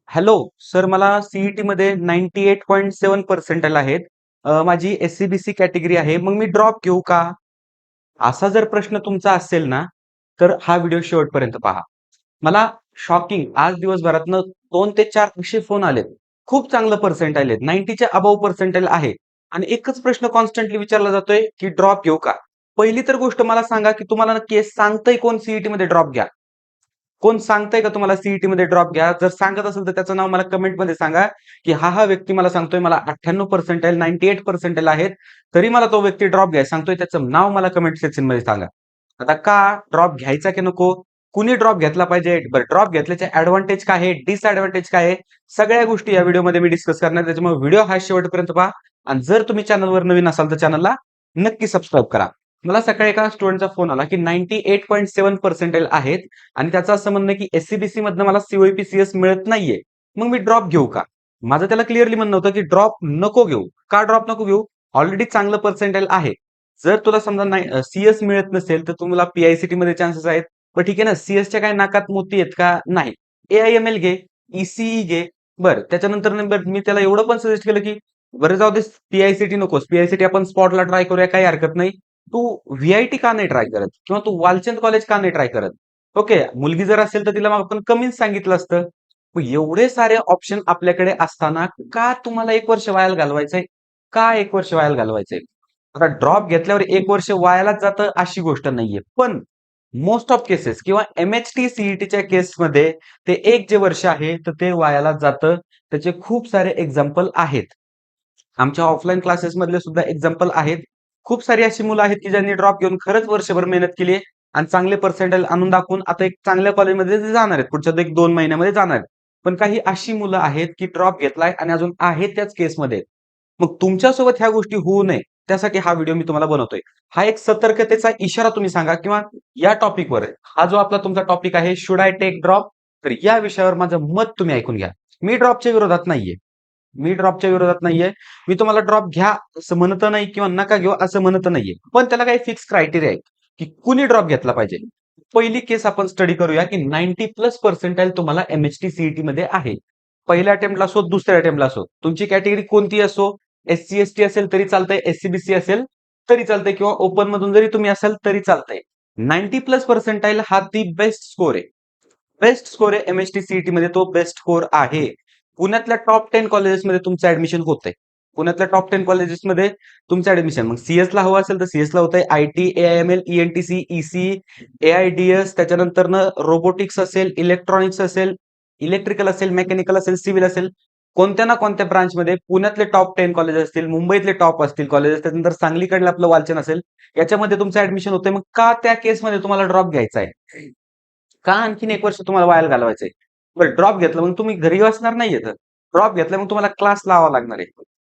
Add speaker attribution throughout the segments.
Speaker 1: Hello sir, मला CET मध्ये 98.7% आहेत. माझी एससीबीसी कॅटेगरी आहे. मग मी ड्रॉप घेऊ का? असा जर प्रश्न तुमचा असेल ना, तर हा व्हिडिओ शेवटपर्यंत पहा. मला शॉकिंग आज दिवसभरातनं 2 ते 4 असे फोन आलेत. खूप चांगलं पर्सेंटाईल आहेत. 90च्या अबोव्ह पर्सेंटाईल आहे. आणि एकच प्रश्न कॉन्स्टंटली विचारला जातोय, की ड्रॉप घेऊ का? पहिली तर गोष्ट मला सांगा, की तुम्हाला केस सांगतंय कोण सीईटी मध्ये ड्रॉप घ्या? कोण सांगतंय का तुम्हाला सीईटी मध्ये ड्रॉप घ्या? जर सांगत असेल तर त्याचं नाव मला कमेंटमध्ये सांगा, की हा व्यक्ती मला सांगतोय मला 98% 98% आहेत. तरी मला तो व्यक्ती ड्रॉप घ्यायला सांगतोय. त्याचं नाव मला कमेंट सेक्शनमध्ये सांगा. आता का ड्रॉप घ्यायचा की नको? कुणी ड्रॉप घेतला पाहिजे? बरं, ड्रॉप घेतल्याचे ॲडव्हांटेज काय आहे? डिसएडव्हांटेज काय आहे? सगळ्या गोष्टी या व्हिडिओमध्ये मी डिस्कस करणार आहे. त्याच्यामुळे व्हिडिओ हा शेवटपर्यंत पहा. आणि जर तुम्ही चॅनलवर नवीन असाल तर चॅनलला नक्की सबस्क्राईब करा. मला सकाळी एका स्टुडंटचा फोन आला, की 98.7% आहेत आणि त्याचं असं म्हणणं आहे, की एससीबीसी मधनं मला सीओईपी सीएस मिळत नाहीये. मग मी ड्रॉप घेऊ का? माझं त्याला क्लिअरली म्हणणं होतं, की ड्रॉप नको घेऊ. का ड्रॉप नको घेऊ? ऑलरेडी चांगलं पर्सेंटाईल आहे. जर तुला समजा नाही सीएस मिळत नसेल, तर तुम्हाला पीआयसीटी मध्ये चान्सेस आहेत. पण ठीक आहे ना, सीएसच्या काय नाकात मोती आहेत का? नाही. एआयएमएल घे, ईसीई घे. बरं, त्याच्यानंतर मी त्याला एवढं पण सजेस्ट केलं, की बरं जाऊ दे, पीआयसीटी नकोस. पीआयसीटी आपण स्पॉटला ट्राय करूया, काही हरकत नाही. तू व्हीआयटी का नाही ट्राय करत? किंवा तू वालचंद कॉलेज का नाही ट्राय करत? ओके, मुलगी जर असेल तर तिला मग आपण कमीच सांगितलं असतं. मग एवढे सारे ऑप्शन आपल्याकडे असताना का तुम्हाला 1 वर्ष वाया घालवायचंय? का 1 वर्ष वाया घालवायचंय? आता ड्रॉप घेतल्यावर 1 वर्ष वायालाच जातं अशी गोष्ट नाहीये. पण मोस्ट ऑफ केसेस किंवा एमएचटी सीईटीच्या केसमध्ये ते एक जे वर्ष आहे तर ते वायालाच जातं. त्याचे खूप सारे एक्झाम्पल आहेत. आमच्या ऑफलाईन क्लासेस मधले सुद्धा एक्झाम्पल आहेत. खूप सारी अशी मुलं आहेत की ज्यांनी ड्रॉप घेऊन खरंच वर्षभर मेहनत केली आहे आणि चांगले पर्सेंटाईल आणून दाखवून आता एक चांगल्या कॉलेजमध्ये ते जाणार आहेत. पुढच्या 1-2 महिन्यामध्ये जाणार आहेत. पण काही अशी मुलं आहेत की ड्रॉप घेतलाय आणि अजून आहे त्याच केसमध्ये. मग तुमच्यासोबत ह्या गोष्टी होऊ नये त्यासाठी हा व्हिडिओ मी तुम्हाला बनवतोय. हा एक सतर्कतेचा इशारा तुम्ही सांगा किंवा या टॉपिकवर हा जो आपला तुमचा टॉपिक आहे, शुड आय टेक ड्रॉप? तर या विषयावर माझं मत तुम्ही ऐकून घ्या. मी ड्रॉपच्या विरोधात नाहीये. मी ड्रॉपच्या विरोधात नाहीये. मी तुम्हाला ड्रॉप घ्या असं म्हणत नाही किंवा नका घेऊ असं म्हणत नाहीये. पण त्याला काही फिक्स क्रायटेरिया आहे, की कुणी ड्रॉप घेतला पाहिजे. पहिली केस आपण स्टडी करूया, की 90+ पर्सेंटाईल तुम्हाला एमएचटी सीईटी मध्ये आहे. पहिल्या अटेम्प्टला असो, दुसऱ्या अटेम्प्टला असो. तुमची कॅटेगरी कोणती असो, एससी एसटी असेल तरी चालतंय, एससीबीसी असेल तरी चालतंय किंवा ओपन मधून जरी तुम्ही असाल तरी चालतंय. 90+ पर्सेंटाईल हा दी बेस्ट स्कोर आहे. बेस्ट स्कोर आहे एमएचटी सीईटी मध्ये, तो बेस्ट स्कोर आहे. पुण्यातल्या टॉप 10 कॉलेजेसमध्ये तुमचं ऍडमिशन होतंय. पुण्यातल्या टॉप 10 कॉलेजेसमध्ये तुमचं ऍडमिशन. मग सीएस ला हवं असेल तर सीएस ला होतंय. आयटी, एआयएमएल, ईएनटीसी, ईसी, एआयडीएस, त्याच्यानंतर रोबोटिक्स असेल, इलेक्ट्रॉनिक्स असेल, इलेक्ट्रिकल असेल, मेकॅनिकल असेल, सिव्हिल असेल. कोणत्या ना कोणत्या ब्रांचमध्ये पुण्यातले टॉप 10 कॉलेज असतील, मुंबईतले टॉप असतील कॉलेजेस, त्यानंतर सांगलीकडलं आपलं वालचन असेल, याच्यामध्ये तुमचं ऍडमिशन होतंय. मग का त्या केसमध्ये तुम्हाला ड्रॉप घ्यायचा आहे? का आणखीन 1 वर्ष तुम्हाला वाया घालवायचंय? बरं, ड्रॉप घेतला मग तुम्ही घरी बसणार नाहीये तर. ड्रॉप घेतला मग तुम्हाला क्लास लावावा लागणार आहे.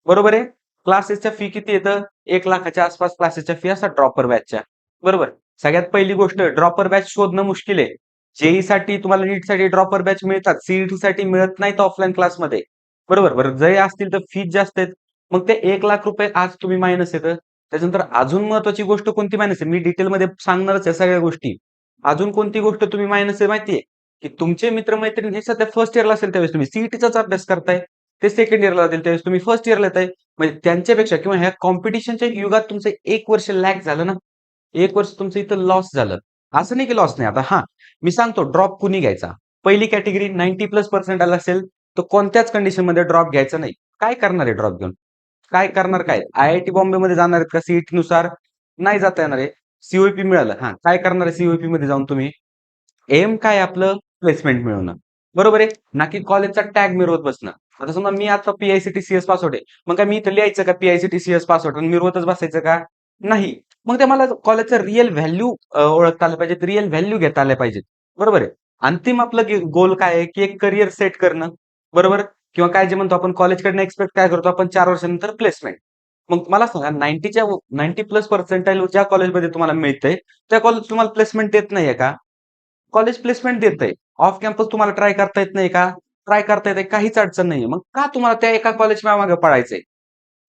Speaker 1: बरोबर आहे? क्लासेसच्या फी किती येतं? 1,00,000च्या आसपास क्लासेसच्या फी असतात ड्रॉपर बॅचच्या. बरोबर. सगळ्यात पहिली गोष्ट ड्रॉपर बॅच शोधणं मुश्किल आहे. जेई साठी तुम्हाला नीटसाठी ड्रॉपर बॅच मिळतात. सीईटी साठी मिळत नाहीत ऑफलाईन क्लासमध्ये. बरोबर. बरं, जरी असतील तर फीज जास्त आहेत. मग ते ₹1,00,000 आज तुम्ही मायनस येतं. त्याच्यानंतर अजून महत्वाची गोष्ट कोणती मायनस आहे? मी डिटेलमध्ये सांगणारच आहे सगळ्या गोष्टी. अजून कोणती गोष्ट तुम्ही मायनस आहे माहितीये? की तुमचे मित्र-मैत्रिणी हे सध्या फर्स्ट इयरला असेल त्यावेळेस तुम्ही सीईटीचाच अभ्यास करताय. ते सेकंड इयरला जातील त्यावेळेस तुम्ही फर्स्ट इयरला येताय. म्हणजे त्यांच्यापेक्षा किंवा ह्या कॉम्पिटिशनच्या युगात तुमचं 1 वर्ष लॅग झालं ना. 1 वर्ष तुमचं इथं लॉस झालं. असं नाही की लॉस नाही. आता हां, मी सांगतो ड्रॉप कुणी घ्यायचा. पहिली कॅटेगरी 90+ पर्सेंटाइल असेल, तर कोणत्याच कंडिशनमध्ये ड्रॉप घ्यायचा नाही. काय करणार आहे ड्रॉप घेऊन? काय करणार काय? आयआयटी बॉम्बेमध्ये जाणार आहेत का सीईटी नुसार? नाही जाता येणार आहे. सीओईपी मिळालं. हां, काय करणार आहे सीओईपी मध्ये जाऊन तुम्ही? एम काय आपलं? प्लेसमेंट मिळवणं. बरोबर आहे? ना की कॉलेजचा टॅग मिरवत बसणं. आता समजा मी आता पी-आय-सी-टी सी-एस पासआउट आहे. मग काय मी इथं लिहायचं का पी-आय-सी-टी सी-एस पासआउट आणि मिरवतच बसायचं का? नाही. मग ते मला कॉलेजचा रिअल व्हॅल्यू ओळखता आलं पाहिजे. रिअल व्हॅल्यू घेता आल्या पाहिजेत. बरोबर आहे? अंतिम आपलं गोल काय आहे, की एक करियर सेट करणं. बरोबर? किंवा काय जे म्हणतो आपण कॉलेजकडनं एक्सपेक्ट काय करतो आपण 4 वर्षानंतर प्लेसमेंट. मग मला सांगा 90+ पर्सेंटाइल ज्या कॉलेजमध्ये तुम्हाला मिळतंय, त्या कॉलेज तुम्हाला प्लेसमेंट देत नाहीये का? कॉलेज प्लेसमेंट देतंय. ऑफ कॅम्पस तुम्हाला ट्राय करता येत नाही का? ट्राय करता येते, काहीच अडचण नाहीये. मग का तुम्हाला त्या एका कॉलेजच्या मागे पळायचंय?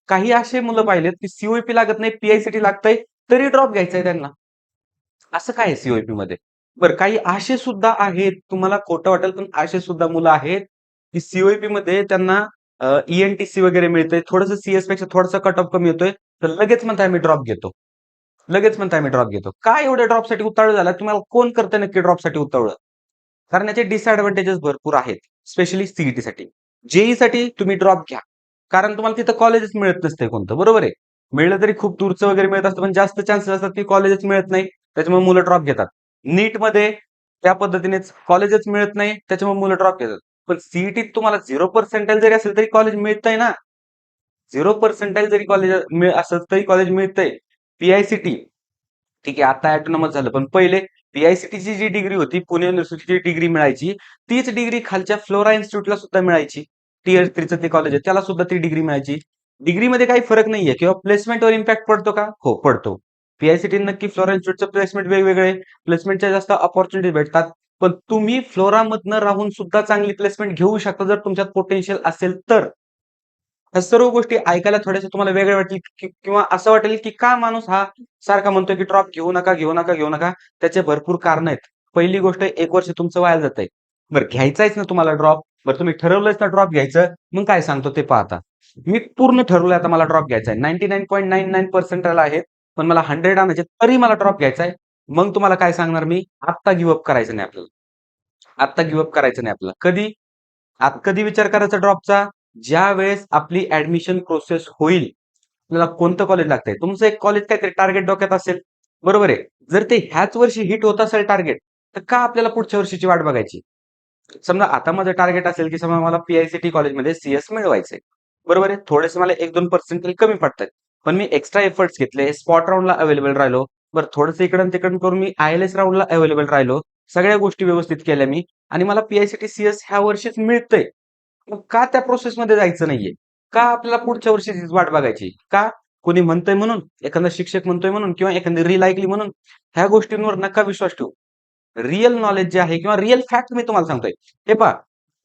Speaker 1: काही असे मुलं पाहिलेत, की सीओईपी लागत नाही, पी लागतंय, तरी ड्रॉप घ्यायचंय त्यांना. असं काय आहे सीओईपी मध्ये? बरं, काही असे सुद्धा आहेत, तुम्हाला खोटं वाटेल, पण असे सुद्धा मुलं आहेत, की सीओईपी मध्ये त्यांना ईएनटीसी वगैरे मिळतंय, थोडंसं सीएस पेक्षा थोडासा कट ऑफ कमी होतोय, तर लगेच म्हणताय मी ड्रॉप घेतो. लगेच म्हणताय मी ड्रॉप घेतो. काय एवढ्या ड्रॉपसाठी उतावळ झाला? तुम्हाला कोण करतंय नक्की ड्रॉपसाठी उतावळं? कारण याचे डिसएडव्हांटेजेस भरपूर आहेत. स्पेशली सीईटीसाठी. जेईसाठी तुम्ही ड्रॉप घ्या. कारण तुम्हाला तिथं कॉलेजच मिळत नसतंय कोणतं, बरोबर आहे. मिळलं तरी खूप दूरचं वगैरे मिळत असतं, पण जास्त चान्सेस असतात की कॉलेजच मिळत नाही. त्याच्यामुळे मुलं ड्रॉप घेतात. नीटमध्ये त्या पद्धतीनेच कॉलेजच मिळत नाही, त्याच्यामुळे मुलं ड्रॉप घेतात. पण सीईटीत तुम्हाला 0% जरी असेल तरी कॉलेज मिळतंय ना. 0% जरी कॉलेज असेल तरी कॉलेज मिळतंय. पी-आय-सी-टी ठीक आहे, आता ऑटोनॉमस झालं. पण पहिले पी-आय-सी-टीची जी डिग्री होती, पुणे युनिव्हर्सिटीची डिग्री मिळायची. तीच डिग्री खालच्या फ्लोरा इन्स्टिट्यूटला सुद्धा मिळायची. टियर 3चं ते कॉलेज आहे, त्याला सुद्धा ती डिग्री मिळायची. डिग्रीमध्ये काही फरक नाहीये किंवा प्लेसमेंटवर इम्पॅक्ट पडतो का? हो, पडतो. पी-आय-सी-टी नक्की फ्लोरा इन्स्टिट्यूटचं प्लेसमेंट वेगवेगळे, प्लेसमेंटच्या जास्त अपॉर्च्युनिटी भेटतात. पण तुम्ही फ्लोरामधनं राहून सुद्धा चांगली प्लेसमेंट घेऊ शकता जर तुमच्यात पोटेन्शियल असेल तर. ह्या सर्व गोष्टी ऐकायला थोड्याशा तुम्हाला वेगळ्या वाटतील किंवा असं वाटेल की का माणूस हा सारखा म्हणतोय की ड्रॉप घेऊ नका, घेऊ नका, घेऊ नका. त्याचे भरपूर कारण आहेत. पहिली गोष्ट 1 वर्ष तुमचं वाया जातंय. बरं घ्यायचाच ना तुम्हाला ड्रॉप. बरं तुम्ही ठरवलंच ना ड्रॉप घ्यायचं. मग काय सांगतो ते पहा आता. मी पूर्ण ठरवलंय आता मला ड्रॉप घ्यायचा आहे. 99.99% आहेत. पण मला 100 आणायचे तरी मला ड्रॉप घ्यायचा आहे. मग तुम्हाला काय सांगणार मी? आत्ता गिव्ह अप करायचं नाही आपल्याला. आत्ता गिव्ह अप करायचं नाही आपल्याला. कधी? कधी विचार करायचा ड्रॉपचा? ज्यावेळेस आपली ऍडमिशन प्रोसेस होईल. आपल्याला कोणतं कॉलेज लागतंय? तुमचं एक कॉलेज काहीतरी टार्गेट डोक्यात असेल. बरोबर आहे. जर ते ह्याच वर्षी हिट होत असेल टार्गेट, तर का आपल्याला पुढच्या वर्षीची वाट बघायची? समजा आता माझं टार्गेट असेल, की समजा मला पी-आय-सी-टी कॉलेजमध्ये सीएस मिळवायचंय. बरोबर आहे. थोडेसे मला 1-2% कमी पडतायत. पण मी एक्स्ट्रा एफर्ट्स घेतले, स्पॉट राउंडला अवेलेबल राहिलो. बरं थोडंसं इकडून तिकडून करून मी आय-एल-एस राउंडला अवेलेबल राहिलो. सगळ्या गोष्टी व्यवस्थित केल्या मी आणि मला पी-आय-सी-टी सीएस ह्या वर्षीच मिळतंय. मग का त्या प्रोसेसमध्ये जायचं नाहीये? का आपल्याला पुढच्या वर्षीचीच वाट बघायची? का? कोणी म्हणतंय म्हणून, एखादा शिक्षक म्हणतोय म्हणून किंवा एखादी रील ऐकली म्हणून ह्या गोष्टींवर नका विश्वास ठेवू. रिअल नॉलेज जे आहे किंवा रिअल फॅक्ट मी तुम्हाला सांगतोय. हे पहा,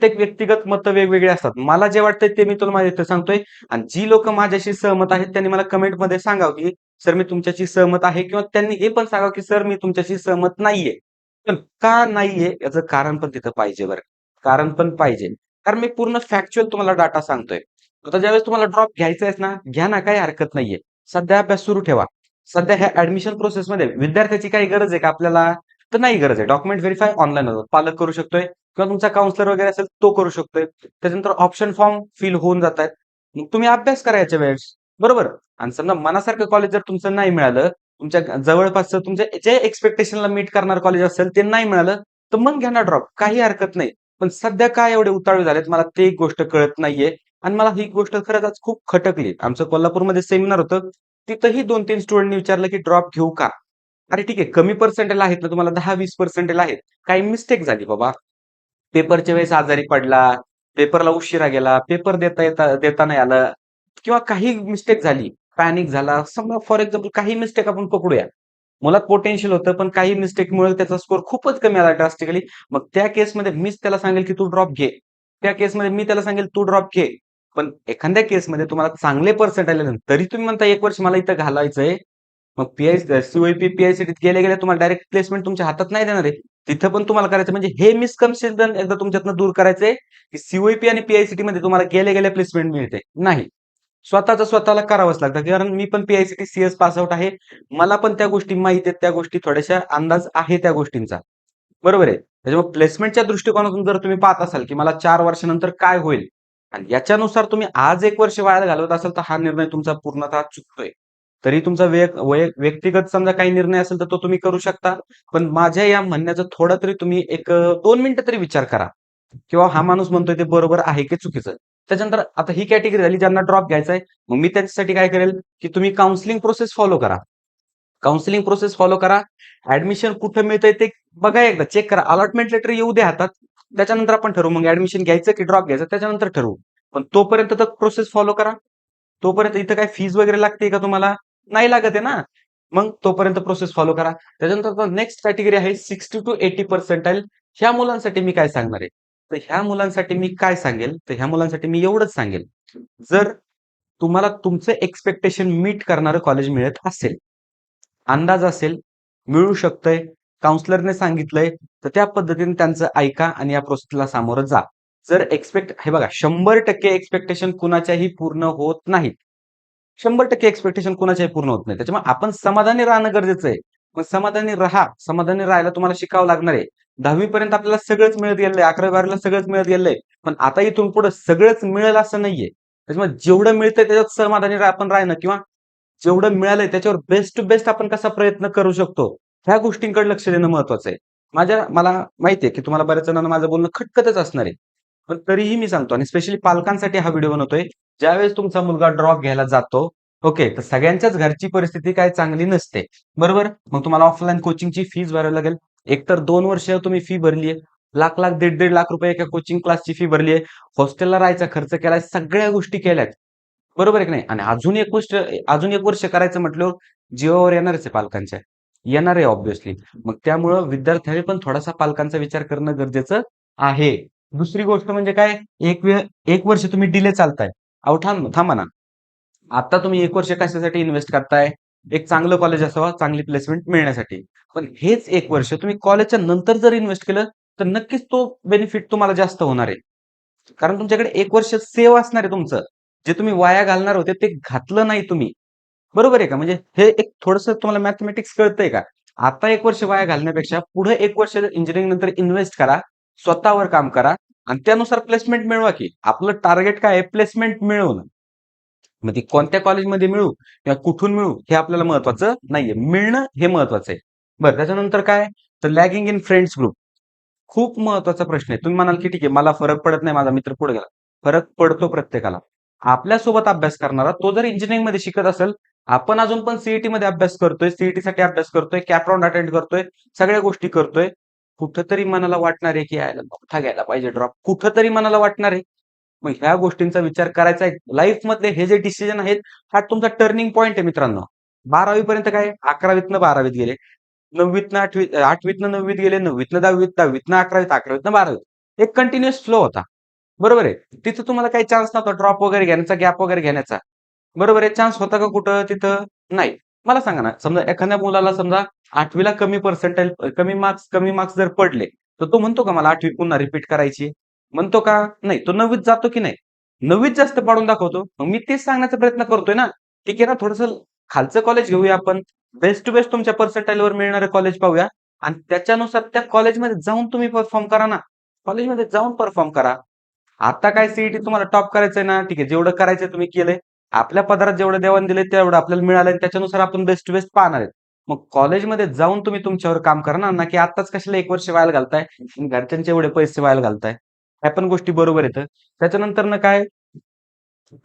Speaker 1: प्रत्येक व्यक्तिगत मतं वेगवेगळी असतात. मला जे वाटतंय ते मी तुम्हाला इथे सांगतोय आणि जी लोकं माझ्याशी सहमत आहेत त्यांनी मला कमेंटमध्ये सांगावं, की "सर मी तुमच्याशी सहमत आहे" किंवा त्यांनी हे पण सांगावं, की "सर मी तुमच्याशी सहमत नाहीये." पण का नाहीये याचं कारण पण तिथं पाहिजे बरं. कारण पण पाहिजे. कारण मी पूर्ण फॅक्च्युअल तुम्हाला डाटा सांगतोय. आता ज्यावेळेस तुम्हाला ड्रॉप घ्यायचा आहेस ना, घ्या ना काही हरकत नाहीये. सध्या अभ्यास सुरू ठेवा. सध्या ह्या ऍडमिशन प्रोसेसमध्ये विद्यार्थ्याची काही गरज आहे का आपल्याला? तर नाही गरज आहे. डॉक्युमेंट व्हेरिफाय ऑनलाईन होतात. पालक करू शकतोय किंवा तुमचा काउन्सलर वगैरे असेल तो करू शकतोय. त्याच्यानंतर ऑप्शन फॉर्म फिल होऊन जातायत. मग तुम्ही अभ्यास करा याच्या वेळेस. बरोबर? आणि समजा मनासारखं कॉलेज जर तुमचं नाही मिळालं, तुमच्या जवळपासचं तुमच्या जे एक्स्पेक्टेशनला मीट करणारं कॉलेज असेल ते नाही मिळालं, तर मग घ्या ना ड्रॉप. काही हरकत नाही. पण सध्या का एवढे उतावळे झालेत मला ते एक गोष्ट कळत नाहीये आणि मला ही गोष्ट खरंच आज खूप खटकली. आमचं कोल्हापूरमध्ये सेमिनार होतं. तिथंही 2-3 स्टुडंटनी विचारलं, की ड्रॉप घेऊ का? अरे ठीक आहे, कमी पर्सेंटेज आहेत ना, तुम्हाला 10-20% आहेत. काही मिस्टेक झाली बाबा. पेपरच्या वेळेस आजारी पडला, पेपरला उशिरा गेला, पेपर देता नाही आलं किंवा काही मिस्टेक झाली, पॅनिक झाला. समजा फॉर एक्झाम्पल काही मिस्टेक आपण पकडूया. मुलात पोटेन्शियल होतं, पण काही मिस्टेकमुळे त्याचा स्कोर खूपच कमी आला ड्रास्टिकली. मग त्या केसमध्ये मीच त्याला सांगेल, की तू ड्रॉप घे. त्या केसमध्ये मी त्याला सांगेल, तू ड्रॉप घे. पण एखाद्या केसमध्ये तुम्हाला चांगले पर्सेंट आले तरी तुम्ही म्हणता 1 वर्ष मला इथं घालायचंय. मग सीओईपी, पी-आय-सी-टीत गेल्या-गेल्या तुम्हाला डायरेक्ट प्लेसमेंट तुमच्या हातात नाही देणार आहे. तिथं पण तुम्हाला करायचं म्हणजे हे मिसकन्सेप्शन एकदा तुमच्यातनं दूर करायचंय, की सीओईपी आणि पी-आय-सी-टीमध्ये तुम्हाला गेल्या-गेल्या प्लेसमेंट मिळते. नाही. स्वतःचं स्वतःला करावंच लागतं. कारण मी पण पी-आय-सी-टी सीएस पास आउट आहे. मला पण त्या गोष्टी माहीत आहेत. त्या गोष्टी थोड्याशा अंदाज आहे त्या गोष्टींचा. बरोबर आहे. त्याच्यामुळे प्लेसमेंटच्या दृष्टिकोनातून जर तुम्ही पाहत असाल, की मला 4 वर्षानंतर काय होईल आणि याच्यानुसार तुम्ही आज 1 वर्ष वाया घालवत असाल, तर हा निर्णय तुमचा पूर्णतः चुकतोय. तरी तुमचा व्यक्तिगत समजा काही निर्णय असेल, तर तो तुम्ही करू शकता. पण माझ्या या म्हणण्याचा थोडा तरी तुम्ही एक 2 मिनिटं तरी विचार करा. किंवा हा माणूस म्हणतोय ते बरोबर आहे की चुकीचं. त्याच्यानंतर आता ही कॅटेगरी झाली ज्यांना ड्रॉप घ्यायचा आहे. मग मी त्यांच्यासाठी काय करेल, की तुम्ही काउन्सिलिंग प्रोसेस फॉलो करा. काउन्सिलिंग प्रोसेस फॉलो करा. ऍडमिशन कुठं मिळतंय ते बघा एकदा चेक करा. अलॉटमेंट लेटर येऊ द्या हातात. त्याच्यानंतर आपण ठरवू मग ऍडमिशन घ्यायचं की ड्रॉप घ्यायचं त्याच्यानंतर ठरवू. पण तोपर्यंत तर प्रोसेस फॉलो करा. तोपर्यंत इथं काय फीस वगैरे लागते का तुम्हाला? नाही लागत आहे ना. मग तोपर्यंत प्रोसेस फॉलो करा. त्याच्यानंतर नेक्स्ट कॅटेगरी आहे 60 टू 80 पर्सेंटाइल. ह्या मुलांसाठी मी काय सांगणार आहे? तर ह्या मुलांसाठी मी काय सांगेल? तर ह्या मुलांसाठी मी एवढंच सांगेल. जर तुम्हाला तुमचं एक्स्पेक्टेशन मीट करणारं कॉलेज मिळत असेल, अंदाज असेल, मिळू शकतंय, काउन्सिलरने सांगितलंय, तर त्या पद्धतीने त्यांचं ऐका आणि या प्रोसेसला सामोरं जा. हे बघा 100% एक्सपेक्टेशन कुणाच्याही पूर्ण होत नाहीत. 100% एक्सपेक्टेशन कुणाच्याही पूर्ण होत नाही. त्याच्यामुळे आपण समाधानी राहणं गरजेचं आहे. मग समाधानी राहा. समाधानी राहायला तुम्हाला शिकावं लागणार आहे. 10वी पर्यंत आपल्याला सगळंच मिळत गेलेलं आहे. 11वी-12वीला सगळंच मिळत गेलेलं आहे. पण आता इथून पुढे सगळंच मिळेल असं नाहीये. त्याच्यामुळे जेवढं मिळतंय त्याच्यात समाधानी आपण राहणं किंवा जेवढं मिळालंय त्याच्यावर बेस्ट टू बेस्ट आपण कसा प्रयत्न करू शकतो, ह्या गोष्टींकडे लक्ष देणं महत्वाचं आहे. मला माहिती आहे की तुम्हाला बऱ्याच जणांना माझं बोलणं खटकतच असणार आहे. पण तरीही मी सांगतो आणि स्पेशली पालकांसाठी हा व्हिडिओ बनवतोय. ज्यावेळेस तुमचा मुलगा ड्रॉप घ्यायला जातो, ओके, तर सगळ्यांच्याच घरची परिस्थिती काय चांगली नसते. बरोबर? मग तुम्हाला ऑफलाईन कोचिंगची फीस भरावी लागेल. एकतर 2 वर्ष तुम्ही फी भरली आहे. लाख-लाख, दीड-दीड लाख रुपये एका कोचिंग क्लासची फी भरली आहे. हॉस्टेलला राहायचा खर्च केलाय, सगळ्या गोष्टी केल्यात. बरोबर आहे की नाही? आणि अजून एक वर्ष करायचं म्हटल्यावर जीवावर येणारच आहे पालकांच्या. येणार आहे ऑब्व्हियसली. मग त्यामुळं विद्यार्थ्यांनी पण थोडासा पालकांचा विचार करणं गरजेचं आहे. दुसरी गोष्ट म्हणजे काय? 1 वर्ष तुम्ही डिले चालताय. अहो थांबा ना. आता तुम्ही 1 वर्ष कशासाठी इन्व्हेस्ट करताय? एक चांगलं कॉलेज असावं, चांगली प्लेसमेंट मिळण्यासाठी. पण हेच 1 वर्ष तुम्ही कॉलेजच्या नंतर जर इन्व्हेस्ट केलं, तर नक्कीच तो बेनिफिट तुम्हाला जास्त होणार आहे. कारण तुमच्याकडे 1 वर्ष सेव्ह असणार आहे तुमचं. जे तुम्ही वाया घालणार होते ते घातलं नाही तुम्ही. बरोबर आहे का? म्हणजे हे एक थोडंसं तुम्हाला मॅथेमॅटिक्स कळतंय का? आता 1 वर्ष वाया घालण्यापेक्षा पुढे 1 वर्ष इंजिनिअरिंग नंतर इन्व्हेस्ट करा, स्वतःवर काम करा आणि त्यानुसार प्लेसमेंट मिळवा की. आपलं टार्गेट काय आहे? प्लेसमेंट मिळवणं. मग ती कोणत्या कॉलेजमध्ये मिळू किंवा कुठून मिळू हे आपल्याला महत्वाचं नाहीये. मिळणं हे महत्वाचं आहे. बरं, त्याच्यानंतर काय? तर लॅगिंग इन फ्रेंड्स ग्रुप. खूप महत्वाचा प्रश्न आहे. तुम्ही म्हणाल की ठीक आहे, मला फरक पडत नाही, माझा मित्र पुढे गेला. फरक पडतो प्रत्येकाला. आपल्यासोबत अभ्यास करणारा तो जर इंजिनिअरिंगमध्ये शिकत असेल, आपण अजून पण सीईटीमध्ये अभ्यास करतोय, सीईटीसाठी अभ्यास करतोय, कॅप राउंड अटेंड करतोय, सगळ्या गोष्टी करतोय. कुठेतरी मनाला वाटणार आहे की यायला मोठा घ्यायला पाहिजे ड्रॉप. कुठेतरी मनाला वाटणार आहे. मग ह्या गोष्टींचा विचार करायचा आहे. लाईफमधले हे जे डिसिजन आहेत, हा तुमचा टर्निंग पॉइंट आहे मित्रांनो. 12वी पर्यंत काय? 11वीतनं 12वीत गेले. 9वीतनं 8वीतनं 9वीत गेले, 9वीतनं 10वीत, 10वीतनं 11वीत, 11वीतनं 12वीत. एक कंटिन्युअस फ्लो होता. बरोबर आहे. तिथं तुम्हाला काही चान्स नव्हता ड्रॉप वगैरे घेण्याचा, गॅप वगैरे घेण्याचा. बरोबर आहे. चान्स होता का कुठं तिथं? नाही. मला सांगा ना, समजा एखाद्या मुलाला समजा 8वीला कमी मार्क्स जर पडले, तर तो म्हणतो का मला 8वी पुन्हा रिपीट करायची? म्हणतो का? नाही. तो 9वीत जातो की नाही? 9वीत जास्त पाडून दाखवतो. मग मी तेच सांगण्याचा प्रयत्न करतोय ना. ठीक आहे ना, थोडंसं खालचं कॉलेज घेऊया आपण. बेस्ट टू बेस्ट तुमच्या पर्सेंटाईलवर मिळणारं कॉलेज पाहूया आणि त्याच्यानुसार त्या कॉलेजमध्ये जाऊन तुम्ही परफॉर्म करा ना. कॉलेजमध्ये जाऊन परफॉर्म करा. आता काय सीईटी तुम्हाला टॉप करायचंय ना, ठीक आहे. जेवढं करायचंय तुम्ही केलंय. आपल्या पदरात जेवढं देवाण दिलंय तेवढं आपल्याला मिळालंय आणि त्याच्यानुसार आपण बेस्ट टू बेस्ट पाहणार आहेत. मग कॉलेजमध्ये जाऊन तुम्ही तुमच्यावर काम करा ना, ना की आत्ताच कशाला 1 वर्ष वाया घालताय आणि घरच्यांचे एवढे पैसे वाया घालताय. ह्या पण गोष्टी बरोबर आहेत. त्याच्यानंतर काय?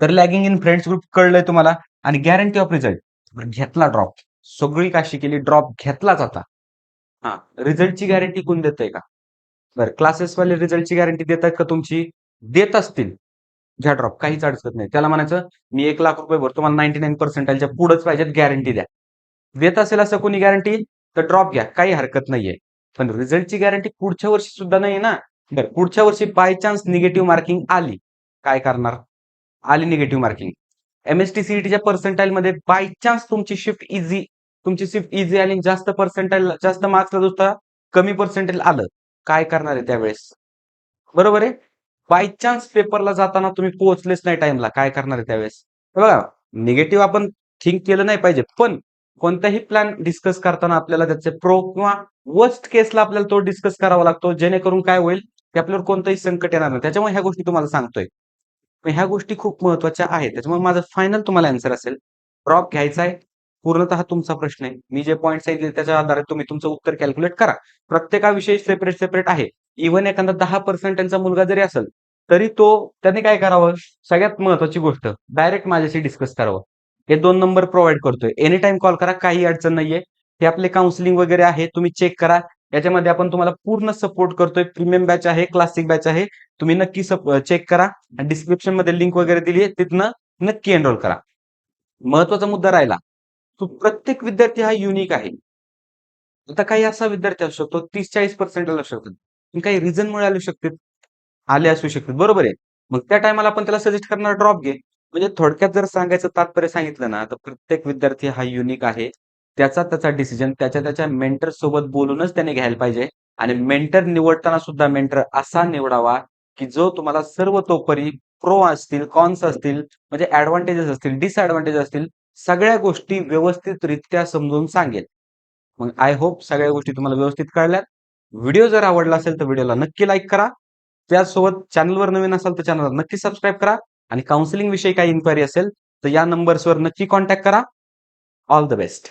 Speaker 1: तर लॅगिंग इन फ्रेंड्स ग्रुप कळलंय तुम्हाला आणि गॅरंटी ऑफ रिझल्ट. घेतला ड्रॉप. सगळी काशी केली, ड्रॉप घेतलाच आता. हां, रिझल्टची गॅरंटी कोण देतंय का? बरं, क्लासेसवाले रिझल्टची गॅरंटी देतायत का तुमची? देत असतील. घ्या ड्रॉप, काहीच अडचण नाही. त्याला म्हणायचं, "मी ₹1,00,000 भरतो, मला 99 पर्सेंटाईलच्या पुढंच पाहिजेत, गॅरंटी द्या." देत असेल असं कोणी गॅरंटी, तर ड्रॉप घ्या, काही हरकत नाहीये. पण रिझल्टची गॅरंटी पुढच्या वर्षी सुद्धा नाहीये ना. बरं, पुढच्या वर्षी बाय चान्स निगेटिव्ह मार्किंग आली, काय करणार? आली निगेटिव्ह मार्किंग. एम-एस-टी सी-ई-टीच्या पर्सेंटाईलमध्ये बाय चान्स तुमची शिफ्ट इझी आली आणि जास्त मार्क्सला नुसता कमी पर्सेंटाईल आलं. काय करणार आहे त्यावेळेस? बरोबर आहे? बाय चान्स पेपरला जाताना तुम्ही पोहोचलेच नाही टाईमला, काय करणार आहे त्यावेळेस? हे बघा, निगेटिव्ह आपण थिंक केलं नाही पाहिजे. पण कोणताही प्लॅन डिस्कस करताना आपल्याला त्याचे प्रो किंवा वर्स्ट केसला आपल्याला तो डिस्कस करावा लागतो. जेणेकरून काय होईल, की आपल्यावर कोणतंही संकट येणार नाही. त्याच्यामुळे ह्या गोष्टी तुम्हाला सांगतोय. मग ह्या गोष्टी खूप महत्त्वाच्या आहेत. त्याच्यामुळे माझं फायनल तुम्हाला आन्सर असेल, ड्रॉप घ्यायचा आहे. पूर्णतः तुमचा प्रश्न आहे. मी जे पॉइंट सांगितले त्याच्या आधारे तुम्ही तुमचं उत्तर कॅल्क्युलेट करा. प्रत्येकाविषयी सेपरेट आहे. इव्हन एखादा 10% मुलगा जरी असेल, तरी त्याने काय करावं? सगळ्यात महत्त्वाची गोष्ट डायरेक्ट माझ्याशी डिस्कस करावं. हे 2 नंबर प्रोव्हाईड करतोय. एनी टाईम कॉल करा, काही अडचण नाहीये. हे आपले काउन्सिलिंग वगैरे आहे. तुम्ही चेक करा. याच्यामध्ये आपण तुम्हाला पूर्ण सपोर्ट करतोय. प्रीमियम बॅच आहे, क्लासिक बॅच आहे. तुम्ही नक्की चेक करा आणि डिस्क्रिप्शनमध्ये लिंक वगैरे दिली आहे, तिथनं नक्की एनरोल करा. महत्त्वाचा मुद्दा राहिला, तो प्रत्येक विद्यार्थी हा युनिक आहे. आता काही असा विद्यार्थी असू शकतो 30-40% असू शकतात. पण काही रिझनमुळे आले असू शकतात. बरोबर आहे. मग त्या टायमाला आपण त्याला सजेस्ट करणार ड्रॉप घे. म्हणजे थोडक्यात जर सांगायचं तात्पर्य सांगितलं ना, तर प्रत्येक विद्यार्थी हा युनिक आहे. त्याचा डिसिजन त्याच्या मेंटर सोबत बोलूनच त्याने घ्यायला पाहिजे आणि मेंटर निवडताना सुद्धा मेंटर असा निवडावा, की जो तुम्हाला सर्वतोपरी प्रो असतील, कॉन्स असतील, म्हणजे ॲडव्हांटेजेस असतील, डिसएडव्हांटेजेस असतील, सगळ्या गोष्टी व्यवस्थितरित्या समजून सांगेल. मग आय होप सगळ्या गोष्टी तुम्हाला व्यवस्थित कळल्यात. व्हिडिओ जर आवडला असेल तर व्हिडिओला नक्की लाईक करा. त्याचसोबत चॅनलवर नवीन असाल तर चॅनलला नक्की सबस्क्राईब करा आणि काउन्सिलिंग विषयी काही इन्क्वायरी असेल तर या नंबर्सवर नक्की कॉन्टॅक्ट करा. All the best.